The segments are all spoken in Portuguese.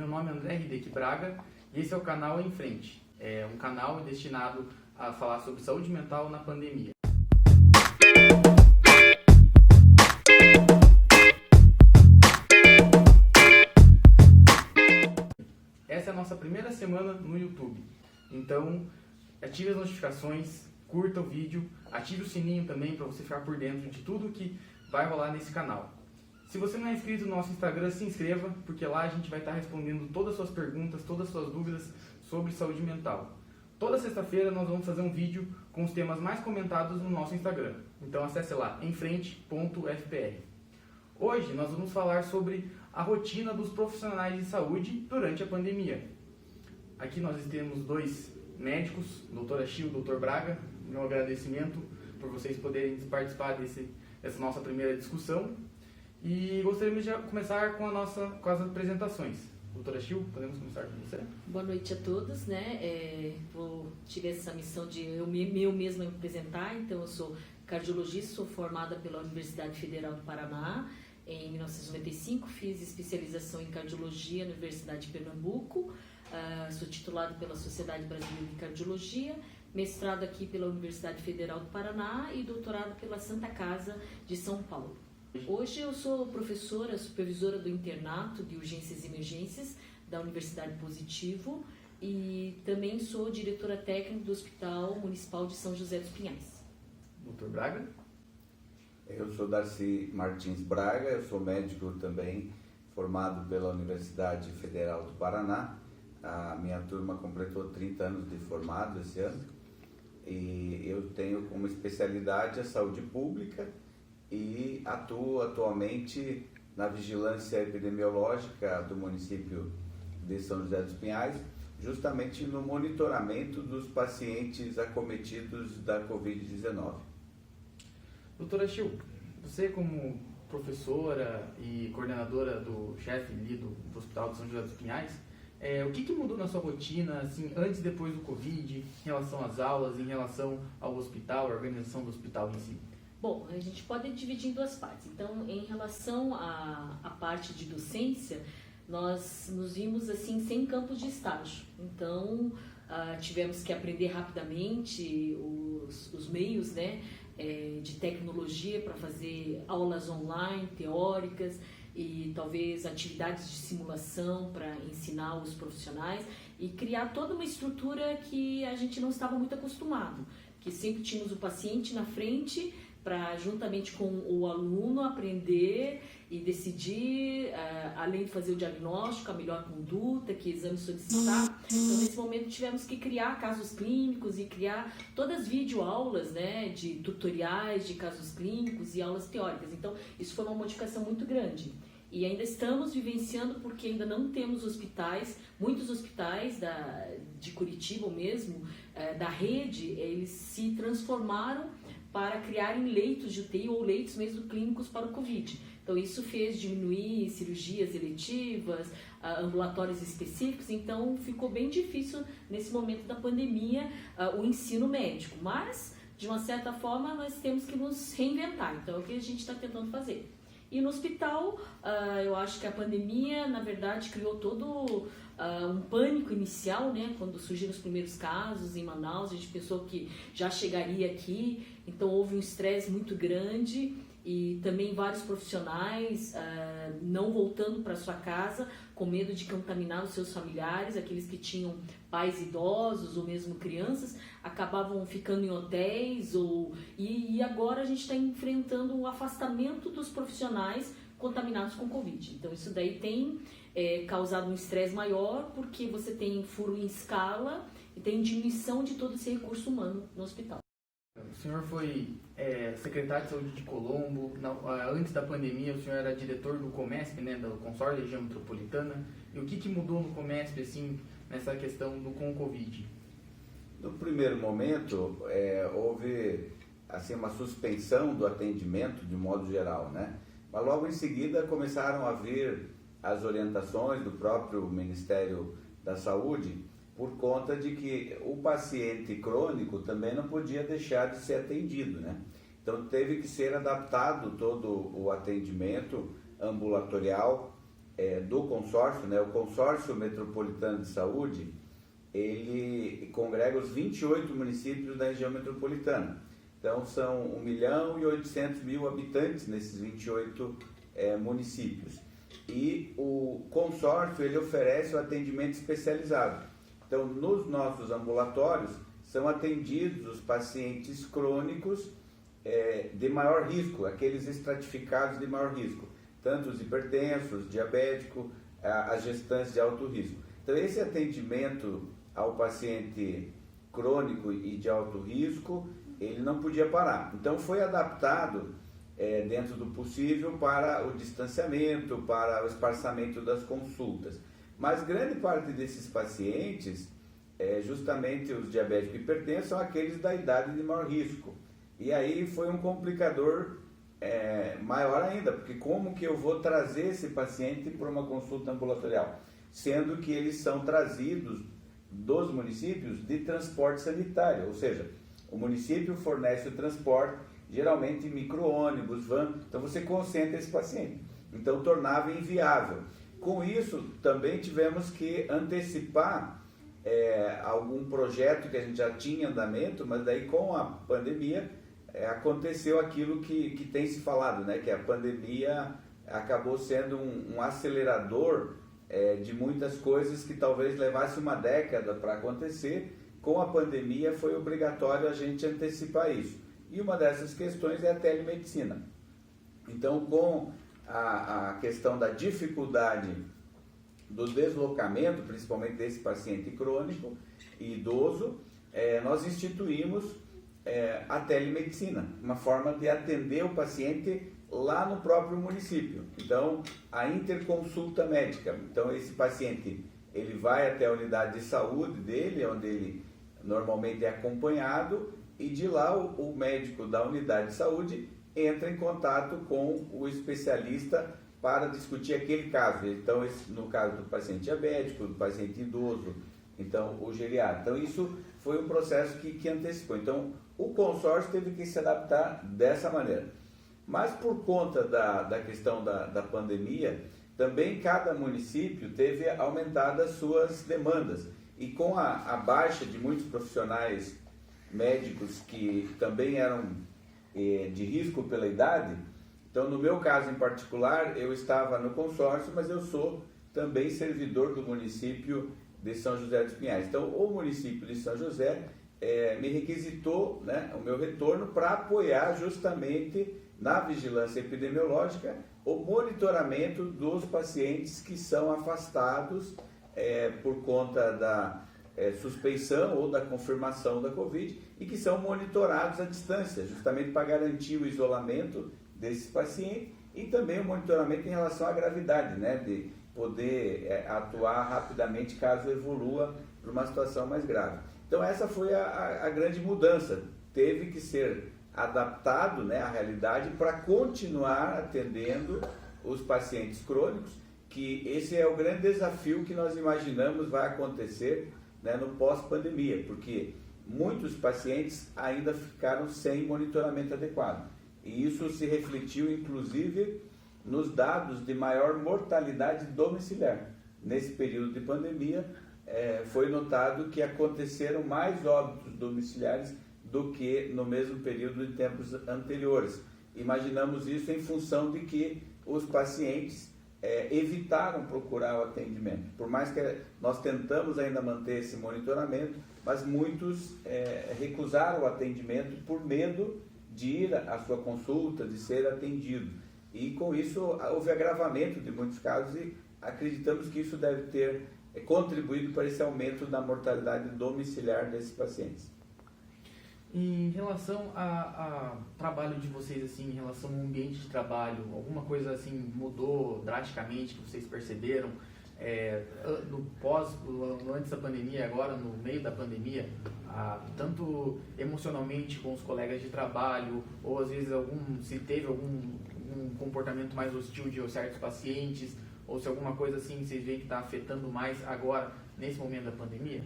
Meu nome é André Hideki Braga e esse é o canal Em Frente. É um canal destinado a falar sobre saúde mental na pandemia. Essa é a nossa primeira semana no YouTube, então ative as notificações, curta o vídeo, ative o sininho também para você ficar por dentro de tudo que vai rolar nesse canal. Se você não é inscrito no nosso Instagram, se inscreva, porque lá a gente vai estar respondendo todas as suas perguntas, todas as suas dúvidas sobre saúde mental. Toda sexta-feira nós vamos fazer um vídeo com os temas mais comentados no nosso Instagram, então acesse lá, emfrente.fpr. Hoje nós vamos falar sobre a rotina dos profissionais de saúde durante a pandemia. Aqui nós temos dois médicos, doutora Achille e doutor Braga. Meu agradecimento por vocês poderem participar dessa nossa primeira discussão. E gostaríamos de começar com as apresentações. Doutora Achille, podemos começar com você? Boa noite a todos, tive essa missão de eu mesma me apresentar. Então eu sou cardiologista, sou formada pela Universidade Federal do Paraná. Em 1995 fiz especialização em cardiologia na Universidade de Pernambuco, sou titulada pela Sociedade Brasileira de Cardiologia, mestrado aqui pela Universidade Federal do Paraná e doutorado pela Santa Casa de São Paulo. Hoje eu sou professora, supervisora do internato de urgências e emergências da Universidade Positivo e também sou diretora técnica do Hospital Municipal de São José dos Pinhais. Doutor Braga? Eu sou Darcy Martins Braga, eu sou médico também, formado pela Universidade Federal do Paraná. A minha turma completou 30 anos de formado esse ano e eu tenho como especialidade a saúde pública e atuo atualmente na vigilância epidemiológica do município de São José dos Pinhais, justamente no monitoramento dos pacientes acometidos da Covid-19. Doutora Achille, você como professora e coordenadora do chefe ali do Hospital de São José dos Pinhais, o que mudou na sua rotina, assim, antes e depois do Covid, em relação às aulas, em relação ao hospital, à organização do hospital em si? Bom, a gente pode dividir em duas partes. Então, em relação à parte de docência, nós nos vimos assim sem campos de estágio. Então, tivemos que aprender rapidamente os meios, de tecnologia para fazer aulas online, teóricas e talvez atividades de simulação para ensinar os profissionais e criar toda uma estrutura que a gente não estava muito acostumado, que sempre tínhamos o paciente na frente para, juntamente com o aluno, aprender e decidir, além de fazer o diagnóstico, a melhor conduta, que exame solicitar. Então, nesse momento, tivemos que criar casos clínicos e criar todas as videoaulas, de tutoriais de casos clínicos e aulas teóricas. Então, isso foi uma modificação muito grande. E ainda estamos vivenciando porque ainda não temos hospitais, muitos hospitais de Curitiba mesmo, da rede, eles se transformaram para criarem leitos de UTI ou leitos mesmo clínicos para o Covid. Então isso fez diminuir cirurgias eletivas, ambulatórios específicos, então ficou bem difícil nesse momento da pandemia o ensino médico, mas de uma certa forma nós temos que nos reinventar, então é o que a gente está tentando fazer. E no hospital, eu acho que a pandemia, na verdade, criou todo um pânico inicial, quando surgiram os primeiros casos em Manaus, a gente pensou que já chegaria aqui, então houve um estresse muito grande e também vários profissionais não voltando para sua casa com medo de contaminar os seus familiares, aqueles que tinham pais idosos ou mesmo crianças, acabavam ficando em hotéis e agora a gente está enfrentando o afastamento dos profissionais contaminados com Covid. Então isso daí tem causado um estresse maior porque você tem furo em escala e tem diminuição de todo esse recurso humano no hospital. O senhor foi secretário de saúde de Colombo, antes da pandemia o senhor era diretor do Comesp, do Consórcio da Região Metropolitana, e o que mudou no Comesp, assim, nessa questão com o Covid? No primeiro momento, houve assim, uma suspensão do atendimento de modo geral, mas logo em seguida começaram a vir as orientações do próprio Ministério da Saúde por conta de que o paciente crônico também não podia deixar de ser atendido, Então teve que ser adaptado todo o atendimento ambulatorial do consórcio, né? O Consórcio Metropolitano de Saúde, ele congrega os 28 municípios da região metropolitana. Então, são 1.800.000 habitantes nesses 28 municípios. E o consórcio, ele oferece o atendimento especializado. Então, nos nossos ambulatórios, são atendidos os pacientes crônicos de maior risco, aqueles estratificados de maior risco, tanto os hipertensos, diabéticos, as gestantes de alto risco. Então, esse atendimento ao paciente crônico e de alto risco, ele não podia parar. Então, foi adaptado, dentro do possível, para o distanciamento, para o espaçamento das consultas. Mas grande parte desses pacientes, justamente os diabéticos e hipertensos, são aqueles da idade de maior risco. E aí foi um complicador maior ainda, porque como que eu vou trazer esse paciente para uma consulta ambulatorial? Sendo que eles são trazidos dos municípios de transporte sanitário, ou seja, o município fornece o transporte, geralmente micro-ônibus, van, então você concentra esse paciente. Então tornava inviável. Com isso, também tivemos que antecipar algum projeto que a gente já tinha em andamento, mas daí com a pandemia aconteceu aquilo que tem se falado, né? Que a pandemia acabou sendo um acelerador de muitas coisas que talvez levasse uma década para acontecer. Com a pandemia foi obrigatório a gente antecipar isso. E uma dessas questões é a telemedicina. Então, com a questão da dificuldade do deslocamento, principalmente desse paciente crônico e idoso, nós instituímos a telemedicina, uma forma de atender o paciente lá no próprio município. Então, a interconsulta médica. Então, esse paciente, ele vai até a unidade de saúde dele, onde ele normalmente é acompanhado, e de lá o médico da unidade de saúde entra em contato com o especialista para discutir aquele caso. Então, no caso do paciente diabético, do paciente idoso, então o geriatra. Então, isso foi um processo que antecipou. Então, o consórcio teve que se adaptar dessa maneira. Mas por conta da questão da pandemia, também cada município teve aumentado as suas demandas. E com a baixa de muitos profissionais médicos que também eram de risco pela idade, então no meu caso em particular, eu estava no consórcio, mas eu sou também servidor do município de São José dos Pinhais. Então o município de São José me requisitou, né, o meu retorno para apoiar justamente na vigilância epidemiológica o monitoramento dos pacientes que são afastados por conta da suspeição ou da confirmação da Covid e que são monitorados à distância, justamente para garantir o isolamento desses pacientes e também o monitoramento em relação à gravidade, né, de poder atuar rapidamente caso evolua para uma situação mais grave. Então essa foi a grande mudança, teve que ser adaptado, né, à realidade para continuar atendendo os pacientes crônicos, que esse é o grande desafio que nós imaginamos vai acontecer, né, no pós-pandemia, porque muitos pacientes ainda ficaram sem monitoramento adequado. E isso se refletiu, inclusive, nos dados de maior mortalidade domiciliar. Nesse período de pandemia, foi notado que aconteceram mais óbitos domiciliares do que no mesmo período de tempos anteriores. Imaginamos isso em função de que os pacientes evitaram procurar o atendimento. Por mais que nós tentamos ainda manter esse monitoramento, mas muitos recusaram o atendimento por medo de ir à sua consulta, de ser atendido. E com isso houve agravamento de muitos casos e acreditamos que isso deve ter contribuído para esse aumento da mortalidade domiciliar desses pacientes. Em relação ao trabalho de vocês, assim, em relação ao ambiente de trabalho, alguma coisa assim mudou drasticamente que vocês perceberam no antes da pandemia, agora no meio da pandemia, tanto emocionalmente com os colegas de trabalho, ou às vezes se teve algum comportamento mais hostil de certos pacientes, ou se alguma coisa assim vocês veem que está afetando mais agora, nesse momento da pandemia?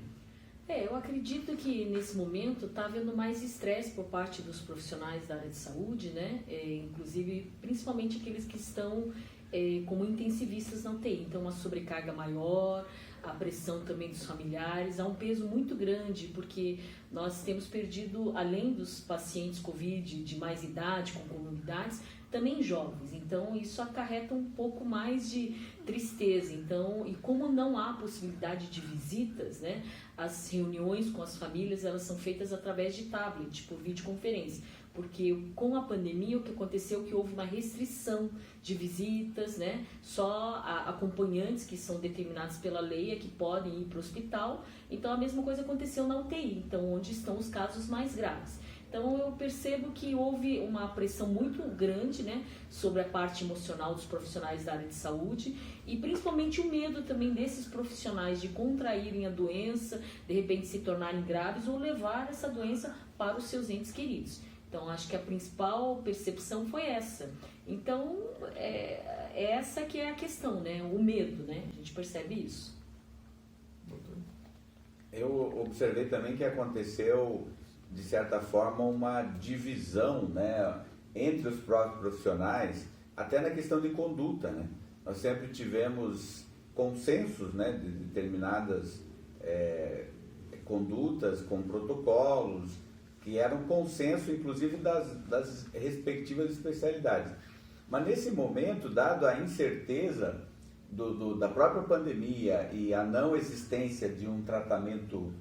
Eu acredito que nesse momento está havendo mais estresse por parte dos profissionais da área de saúde, né? Inclusive, principalmente aqueles que estão como intensivistas na UTI. Então, uma sobrecarga maior, a pressão também dos familiares, há um peso muito grande, porque nós temos perdido, além dos pacientes Covid de mais idade, com comorbidades, também jovens. Então, isso acarreta um pouco mais de tristeza. Então, e como não há possibilidade de visitas, né, as reuniões com as famílias, elas são feitas através de tablet, por videoconferência. Porque com a pandemia o que aconteceu é que houve uma restrição de visitas, né? Só acompanhantes que são determinados pela lei é que podem ir para o hospital. Então a mesma coisa aconteceu na UTI, então onde estão os casos mais graves. Então eu percebo que houve uma pressão muito grande, né, sobre a parte emocional dos profissionais da área de saúde e principalmente o medo também desses profissionais de contraírem a doença, de repente se tornarem graves ou levar essa doença para os seus entes queridos. Então, acho que a principal percepção foi essa. Então, essa que é a questão, né? O medo, né? A gente percebe isso. Eu observei também que aconteceu, de certa forma, uma divisão, né, entre os próprios profissionais, até na questão de conduta, né? Nós sempre tivemos consensos, né, de determinadas condutas com protocolos, que era um consenso, inclusive, das respectivas especialidades. Mas, nesse momento, dado a incerteza da própria pandemia e a não existência de um tratamento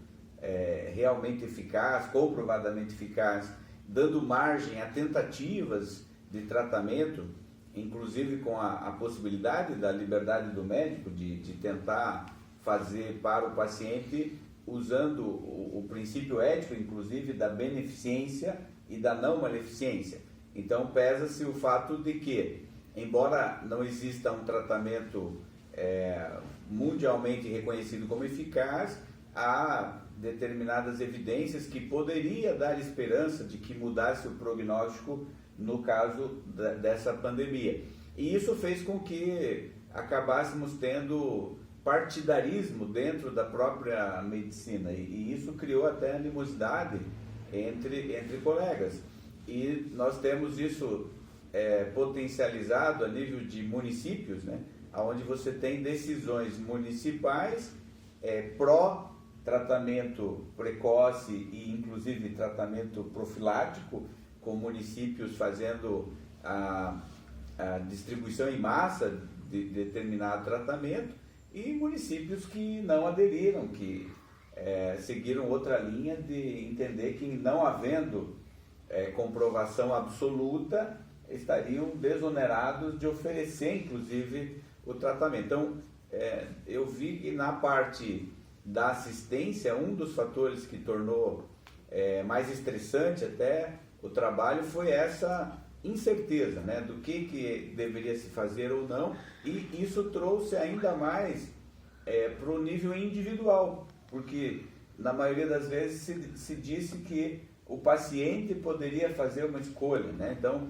realmente eficaz, comprovadamente eficaz, dando margem a tentativas de tratamento, inclusive com a possibilidade da liberdade do médico de tentar fazer para o paciente usando o princípio ético, inclusive, da beneficência e da não maleficência. Então, pesa-se o fato de que, embora não exista um tratamento mundialmente reconhecido como eficaz, há determinadas evidências que poderia dar esperança de que mudasse o prognóstico no caso dessa pandemia. E isso fez com que acabássemos tendo partidarismo dentro da própria medicina e isso criou até animosidade entre colegas. E nós temos isso potencializado a nível de municípios, né, onde você tem decisões municipais pró-tratamento precoce e inclusive tratamento profilático, com municípios fazendo a distribuição em massa de determinado tratamento, e municípios que não aderiram, que seguiram outra linha de entender que, não havendo comprovação absoluta, estariam desonerados de oferecer, inclusive, o tratamento. Então, eu vi que na parte da assistência, um dos fatores que tornou mais estressante até o trabalho foi essa incerteza, né, do que deveria se fazer ou não, e isso trouxe ainda mais para o nível individual, porque na maioria das vezes se disse que o paciente poderia fazer uma escolha, né? Então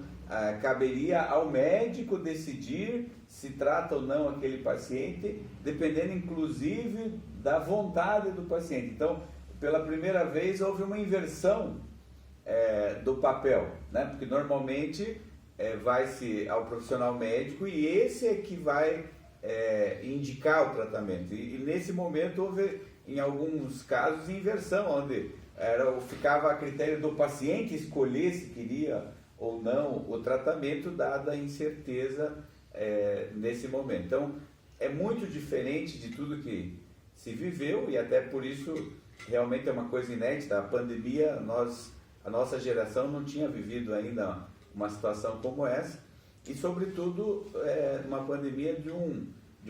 caberia ao médico decidir se trata ou não aquele paciente, dependendo inclusive da vontade do paciente. Então, pela primeira vez houve uma inversão do papel, né? Porque normalmente vai-se ao profissional médico e esse é que vai indicar o tratamento. E nesse momento houve, em alguns casos, inversão, onde ficava a critério do paciente escolher se queria ou não o tratamento, dada a incerteza nesse momento. Então, é muito diferente de tudo que se viveu e até por isso realmente é uma coisa inédita. A pandemia, a nossa geração não tinha vivido ainda uma situação como essa, e sobretudo uma pandemia de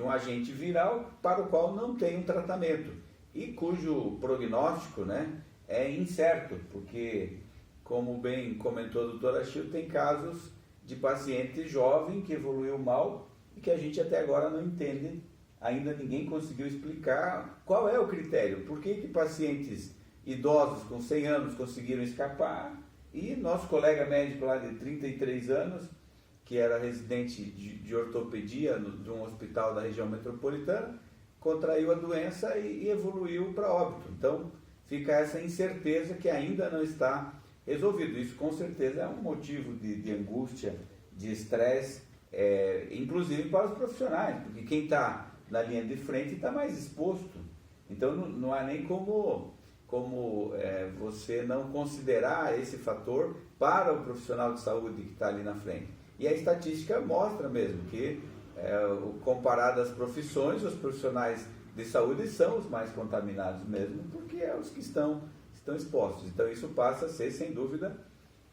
um agente viral para o qual não tem um tratamento e cujo prognóstico, né, é incerto, porque, como bem comentou a doutora Achille, tem casos de paciente jovem que evoluiu mal e que a gente até agora não entende, ainda ninguém conseguiu explicar qual é o critério, por que pacientes idosos com 100 anos conseguiram escapar e nosso colega médico lá de 33 anos, que era residente de ortopedia de um hospital da região metropolitana, contraiu a doença e evoluiu para óbito. Então, fica essa incerteza que ainda não está resolvido. Isso, com certeza, é um motivo de angústia, de estresse inclusive para os profissionais, porque quem está na linha de frente está mais exposto. Então não há nem como você não considerar esse fator para o profissional de saúde que está ali na frente. E a estatística mostra mesmo que, comparado às profissões, os profissionais de saúde são os mais contaminados mesmo, porque é os que estão expostos. Então isso passa a ser, sem dúvida,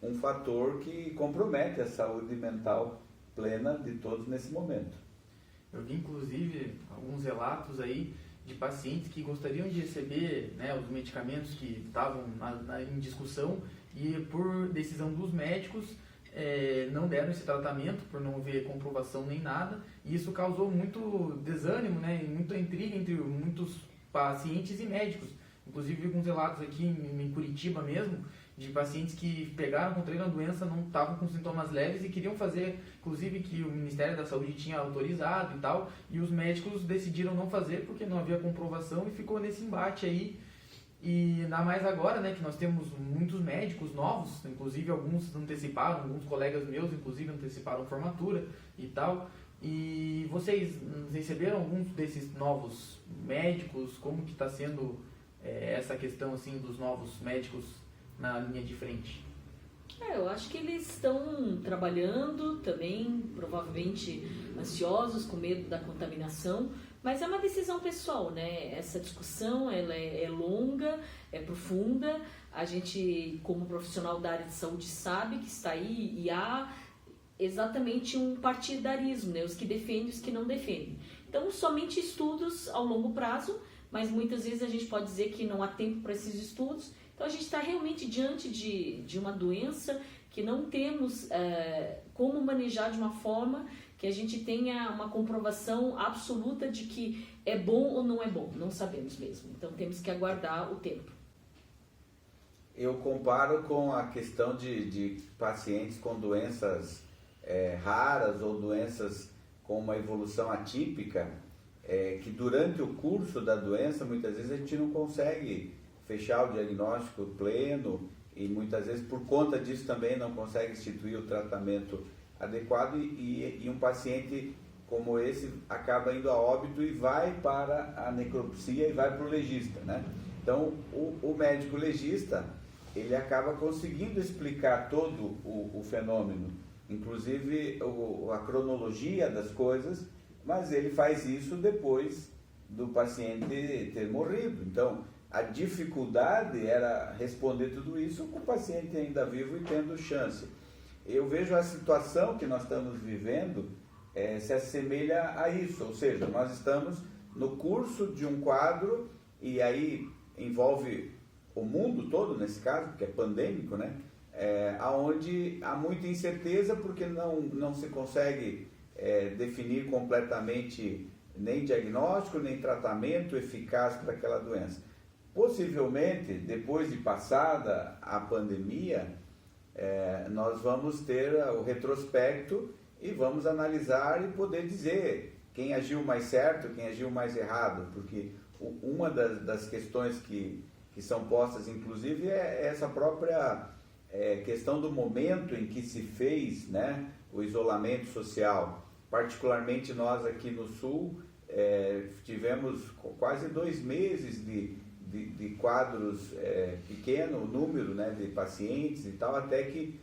um fator que compromete a saúde mental plena de todos nesse momento. Eu vi, inclusive, alguns relatos aí de pacientes que gostariam de receber, né, os medicamentos que estavam em discussão e, por decisão dos médicos, não deram esse tratamento, por não haver comprovação nem nada, e isso causou muito desânimo, né, e muita intriga entre muitos pacientes e médicos. Inclusive, vi alguns relatos aqui em Curitiba mesmo, de pacientes que pegaram, contraíram a doença, não estavam com sintomas leves e queriam fazer, inclusive que o Ministério da Saúde tinha autorizado e tal, e os médicos decidiram não fazer porque não havia comprovação e ficou nesse embate aí. E ainda mais agora, né, que nós temos muitos médicos novos, inclusive alguns anteciparam, alguns colegas meus, inclusive, anteciparam formatura e tal. E vocês receberam alguns desses novos médicos? Como que está sendo essa questão assim dos novos médicos na linha de frente? Eu acho que eles estão trabalhando também, provavelmente ansiosos, com medo da contaminação, mas é uma decisão pessoal, né? Essa discussão, ela é longa, é profunda. A gente, como profissional da área de saúde, sabe que está aí e há exatamente um partidarismo, né? Os que defendem e os que não defendem. Então, somente estudos ao longo prazo, mas muitas vezes a gente pode dizer que não há tempo para esses estudos. Então, a gente está realmente diante de uma doença que não temos como manejar de uma forma que a gente tenha uma comprovação absoluta de que é bom ou não é bom. Não sabemos mesmo. Então, temos que aguardar o tempo. Eu comparo com a questão de pacientes com doenças raras ou doenças com uma evolução atípica, que durante o curso da doença, muitas vezes a gente não consegue fechar o diagnóstico pleno e muitas vezes por conta disso também não consegue instituir o tratamento adequado e um paciente como esse acaba indo a óbito e vai para a necropsia e vai para o legista, né? Então o médico legista, ele acaba conseguindo explicar todo o fenômeno, inclusive a cronologia das coisas, mas ele faz isso depois do paciente ter morrido. Então a dificuldade era responder tudo isso com o paciente ainda vivo e tendo chance. Eu vejo a situação que nós estamos vivendo se assemelha a isso, ou seja, nós estamos no curso de um quadro, e aí envolve o mundo todo nesse caso, que é pandêmico, né? Onde há muita incerteza porque não se consegue definir completamente nem diagnóstico, nem tratamento eficaz para aquela doença. Possivelmente, depois de passada a pandemia, nós vamos ter o retrospecto e vamos analisar e poder dizer quem agiu mais certo, quem agiu mais errado, porque uma das questões que são postas, inclusive, é essa própria questão do momento em que se fez, né, o isolamento social. Particularmente nós aqui no Sul, tivemos quase 2 meses de quadros pequeno, o número, né, de pacientes e tal, até que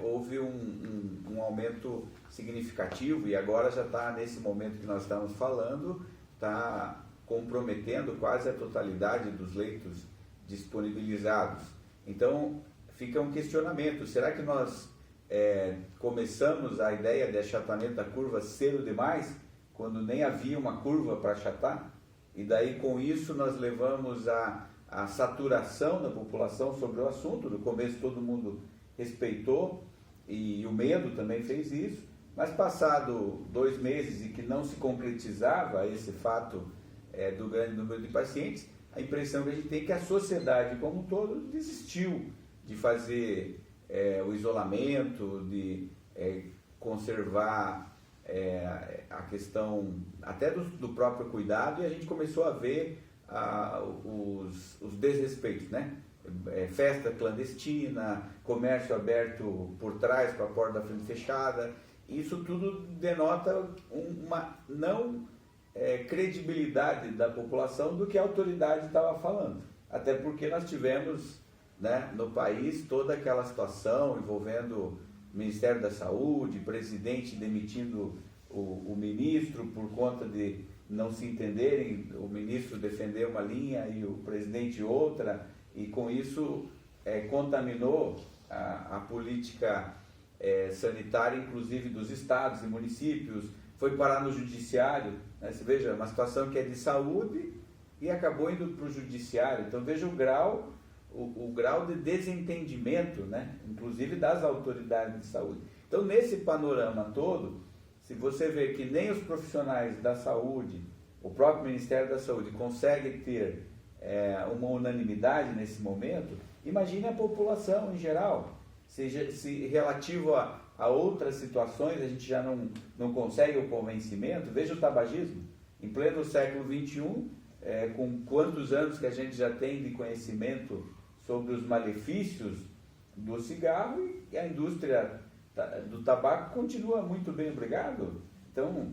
houve um aumento significativo e agora já está nesse momento que nós estamos falando, está comprometendo quase a totalidade dos leitos disponibilizados. Então fica um questionamento, será que nós começamos a ideia de achatamento da curva cedo demais, quando nem havia uma curva para achatar? E daí com isso nós levamos a saturação da população sobre o assunto. No começo todo mundo respeitou e o medo também fez isso, mas passado 2 meses e que não se concretizava esse fato do grande número de pacientes, a impressão que a gente tem é que a sociedade como um todo desistiu de fazer o isolamento, de conservar a questão até do próprio cuidado, e a gente começou a ver os desrespeitos, né? Festa clandestina, comércio aberto por trás com a porta da frente fechada, Isso tudo denota uma não credibilidade da população do que a autoridade estava falando. Até porque nós tivemos, né, no país toda aquela situação envolvendo o Ministério da Saúde, presidente demitindo o ministro por conta de não se entenderem, o ministro defender uma linha e o presidente outra, e com isso contaminou a política sanitária, inclusive dos estados e municípios, foi parar no judiciário, né? Você veja, uma situação que é de saúde e acabou indo para o judiciário. Então veja o grau de desentendimento, né? Inclusive das autoridades de saúde. Então nesse panorama todo, se você vê que nem os profissionais da saúde, o próprio Ministério da Saúde consegue ter uma unanimidade nesse momento, imagine a população em geral. Se relativo a outras situações a gente já não consegue o convencimento, veja o tabagismo. Em pleno século XXI, com quantos anos que a gente já tem de conhecimento sobre os malefícios do cigarro, e a indústria do tabaco continua muito bem, obrigado. Então,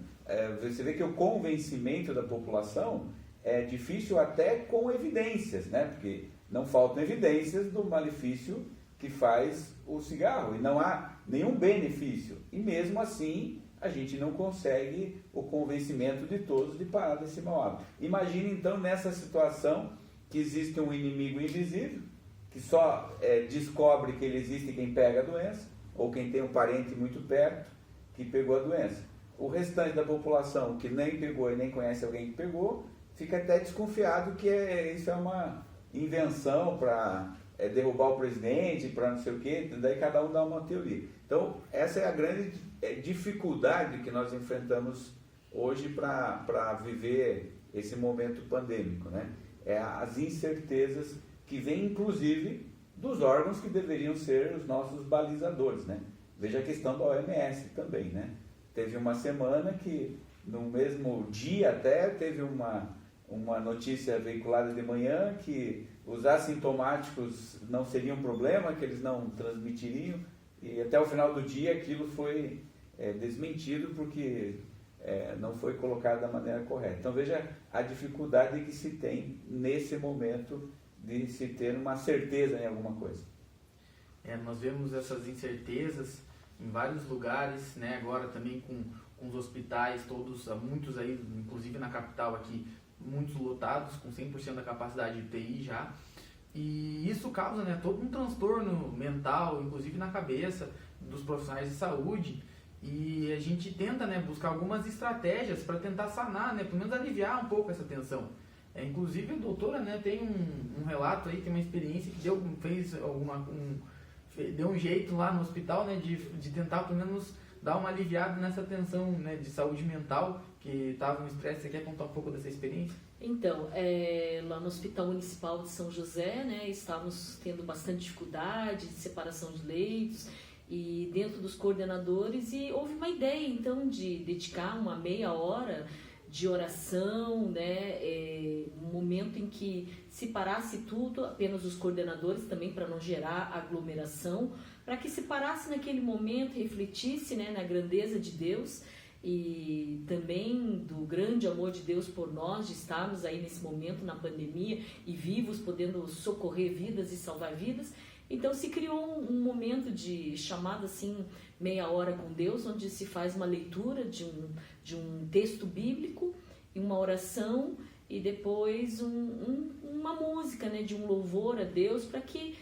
você vê que o convencimento da população é difícil até com evidências, né? Porque não faltam evidências do malefício que faz o cigarro, e não há nenhum benefício. E mesmo assim, a gente não consegue o convencimento de todos de parar desse mau hábito. Imagine então nessa situação que existe um inimigo invisível, que só descobre que ele existe quem pega a doença, ou quem tem um parente muito perto que pegou a doença. O restante da população que nem pegou e nem conhece alguém que pegou, fica até desconfiado que isso é uma invenção para derrubar o presidente, para não sei o quê, daí cada um dá uma teoria. Então, essa é a grande dificuldade que nós enfrentamos hoje para viver esse momento pandêmico, né? As incertezas que vêm, inclusive, dos órgãos que deveriam ser os nossos balizadores, né? Veja a questão da OMS também, né? Teve uma semana que, no mesmo dia até, teve uma notícia veiculada de manhã que os assintomáticos não seriam problema, que eles não transmitiriam, e até o final do dia aquilo foi desmentido porque não foi colocado da maneira correta. Então veja a dificuldade que se tem nesse momento de se ter uma certeza em alguma coisa. Nós vemos essas incertezas em vários lugares, né? Agora também com os hospitais todos, muitos aí, inclusive na capital aqui, muitos lotados, com 100% da capacidade de UTI já, e isso causa, né, todo um transtorno mental, inclusive na cabeça dos profissionais de saúde, e a gente tenta, né, buscar algumas estratégias para tentar sanar, né, pelo menos aliviar um pouco essa tensão. Inclusive a doutora, né, tem um relato aí, tem uma experiência que deu um jeito lá no hospital, né, de tentar pelo menos dar uma aliviada nessa tensão, né, de saúde mental que estava no estresse. Você quer contar um pouco dessa experiência? Então, lá no Hospital Municipal de São José, né, estávamos tendo bastante dificuldade de separação de leitos e dentro dos coordenadores, e houve uma ideia então de dedicar uma meia hora de oração, né, um momento em que se parasse tudo, apenas os coordenadores também, para não gerar aglomeração, para que se parasse naquele momento, refletisse, né, na grandeza de Deus e também do grande amor de Deus por nós, de estarmos aí nesse momento na pandemia e vivos, podendo socorrer vidas e salvar vidas. Então se criou um momento de chamada assim, meia hora com Deus, onde se faz uma leitura de um texto bíblico e uma oração e depois uma música, né, de um louvor a Deus, para que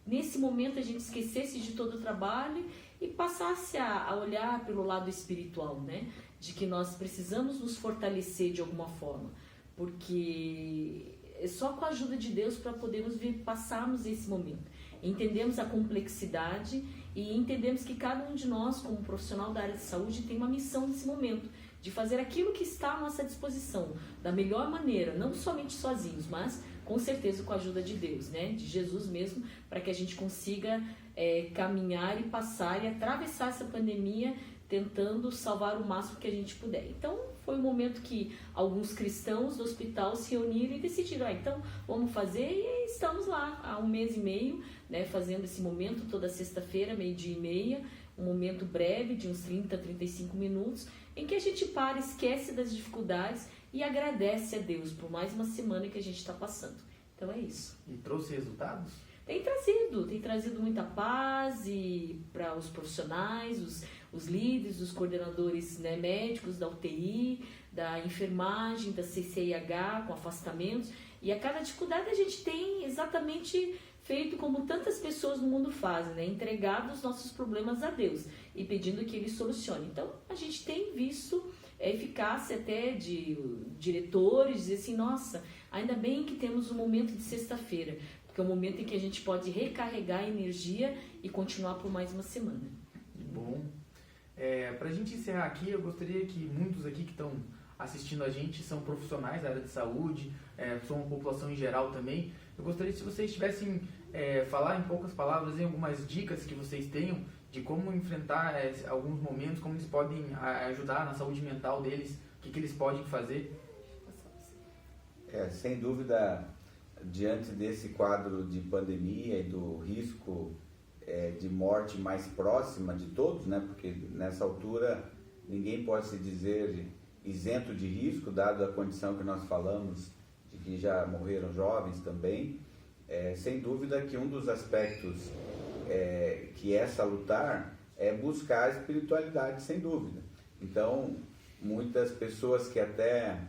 nesse momento a gente esquecesse de todo o trabalho e passasse a olhar pelo lado espiritual, né, de que nós precisamos nos fortalecer de alguma forma, porque é só com a ajuda de Deus para podermos passarmos esse momento. Entendemos a complexidade e entendemos que cada um de nós, como profissional da área de saúde, tem uma missão nesse momento, de fazer aquilo que está à nossa disposição, da melhor maneira, não somente sozinhos, mas com certeza com a ajuda de Deus, né? De Jesus mesmo, para que a gente consiga caminhar e passar e atravessar essa pandemia, tentando salvar o máximo que a gente puder. Então, foi um momento que alguns cristãos do hospital se reuniram e decidiram, então vamos fazer, e estamos lá há 1 mês e meio, né, fazendo esse momento toda sexta-feira, 12:30, um momento breve de uns 30, 35 minutos, em que a gente para, esquece das dificuldades e agradece a Deus por mais uma semana que a gente está passando. Então é isso. E trouxe resultados? Tem trazido muita paz para os profissionais, os líderes, os coordenadores, né, médicos da UTI, da enfermagem, da CCIH, com afastamentos. E a cada dificuldade a gente tem exatamente feito como tantas pessoas no mundo fazem, né, entregado os nossos problemas a Deus e pedindo que Ele solucione. Então a gente tem visto a eficácia até de diretores, dizer assim, nossa, ainda bem que temos um momento de sexta-feira, porque é o momento em que a gente pode recarregar a energia e continuar por mais uma semana. Bom, para a gente encerrar aqui, eu gostaria que muitos aqui que estão assistindo a gente são profissionais da área de saúde, são uma população em geral também. Eu gostaria se vocês tivessem falar em poucas palavras em algumas dicas que vocês tenham de como enfrentar alguns momentos, como eles podem ajudar na saúde mental deles, o que eles podem fazer. Sem dúvida, diante desse quadro de pandemia e do risco de morte mais próxima de todos, né? Porque nessa altura ninguém pode se dizer isento de risco, dado a condição que nós falamos, de que já morreram jovens também. Sem dúvida que um dos aspectos que é salutar é buscar a espiritualidade, sem dúvida. Então, muitas pessoas que até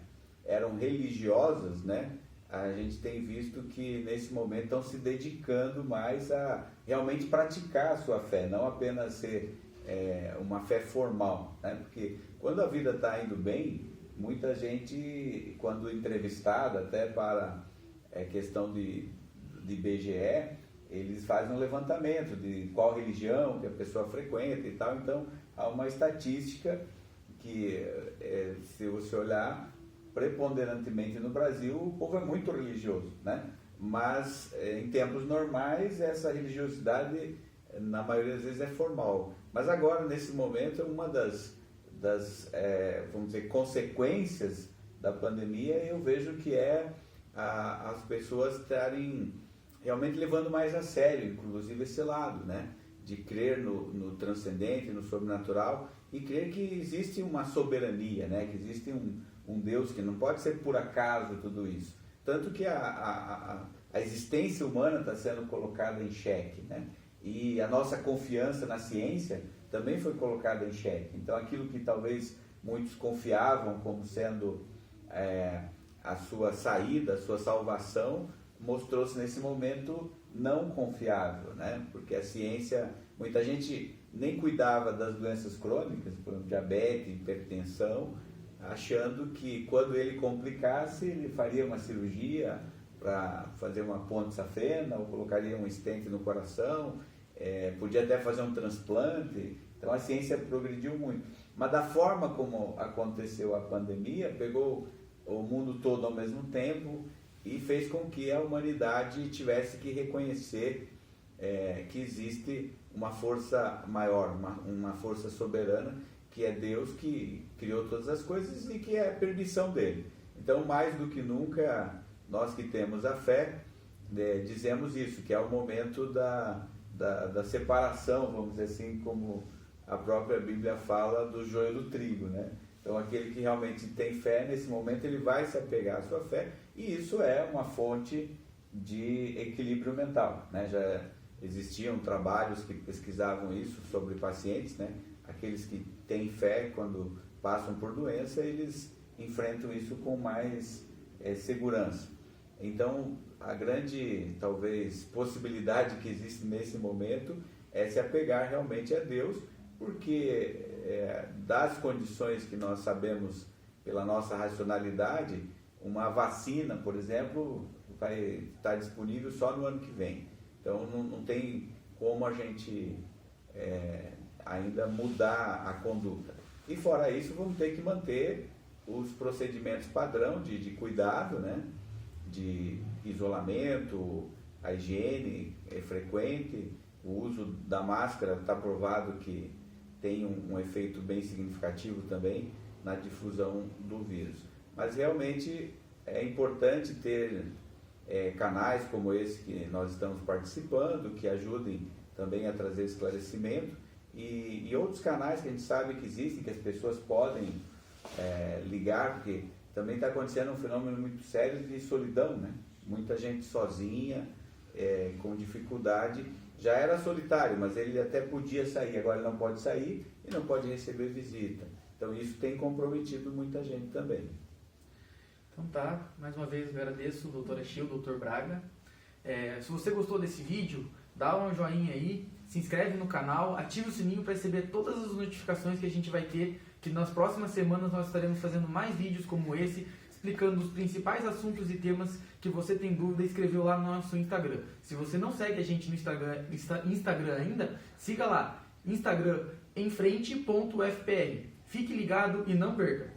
eram religiosas, né? A gente tem visto que nesse momento estão se dedicando mais a realmente praticar a sua fé, não apenas ser uma fé formal, né? Porque quando a vida está indo bem, muita gente, quando entrevistada até para questão de IBGE, eles fazem um levantamento de qual religião que a pessoa frequenta e tal. Então, há uma estatística que, se você olhar, preponderantemente no Brasil, o povo é muito religioso, né? Mas, em tempos normais, essa religiosidade, na maioria das vezes, é formal. Mas agora, nesse momento, uma das vamos dizer, consequências da pandemia, eu vejo que as pessoas estarem realmente levando mais a sério, inclusive esse lado, né? De crer no transcendente, no sobrenatural, e crer que existe uma soberania, né? Que existe um Deus, que não pode ser por acaso tudo isso. Tanto que a existência humana está sendo colocada em xeque, né? E a nossa confiança na ciência também foi colocada em xeque. Então, aquilo que talvez muitos confiavam como sendo a sua saída, a sua salvação, mostrou-se nesse momento não confiável, né? Porque a ciência, muita gente nem cuidava das doenças crônicas, por exemplo, diabetes, hipertensão, achando que quando ele complicasse, ele faria uma cirurgia para fazer uma ponte safena, ou colocaria um stent no coração, podia até fazer um transplante. Então a ciência progrediu muito. Mas da forma como aconteceu a pandemia, pegou o mundo todo ao mesmo tempo e fez com que a humanidade tivesse que reconhecer que existe uma força maior, uma força soberana, que é Deus, que criou todas as coisas e que é a permissão dele. Então, mais do que nunca, nós que temos a fé, dizemos isso, que é o momento da separação, vamos dizer assim, como a própria Bíblia fala, do joio do trigo, né? Então, aquele que realmente tem fé, nesse momento, ele vai se apegar à sua fé, e isso é uma fonte de equilíbrio mental, né? Já existiam trabalhos que pesquisavam isso sobre pacientes, né? Aqueles que têm fé, quando passam por doença, eles enfrentam isso com mais segurança. Então, a grande, talvez, possibilidade que existe nesse momento é se apegar realmente a Deus, porque das condições que nós sabemos pela nossa racionalidade, uma vacina, por exemplo, vai estar disponível só no ano que vem. Então, não tem como a gente ainda mudar a conduta. E fora isso, vamos ter que manter os procedimentos padrão de cuidado, né? De isolamento, a higiene frequente, o uso da máscara está provado que tem um efeito bem significativo também na difusão do vírus. Mas realmente é importante ter canais como esse que nós estamos participando, que ajudem também a trazer esclarecimento, e outros canais que a gente sabe que existem, que as pessoas podem ligar, porque também está acontecendo um fenômeno muito sério de solidão, né? Muita gente sozinha, com dificuldade, já era solitário, mas ele até podia sair, agora ele não pode sair e não pode receber visita. Então isso tem comprometido muita gente também. Então tá, mais uma vez agradeço o Dr. Achille, o Dr. Braga. Se você gostou desse vídeo, dá um joinha aí, se inscreve no canal, ativa o sininho para receber todas as notificações que a gente vai ter, que nas próximas semanas nós estaremos fazendo mais vídeos como esse, explicando os principais assuntos e temas que você tem dúvida e escreveu lá no nosso Instagram. Se você não segue a gente no Instagram ainda, siga lá, Instagram emfrente.fpr. Fique ligado e não perca!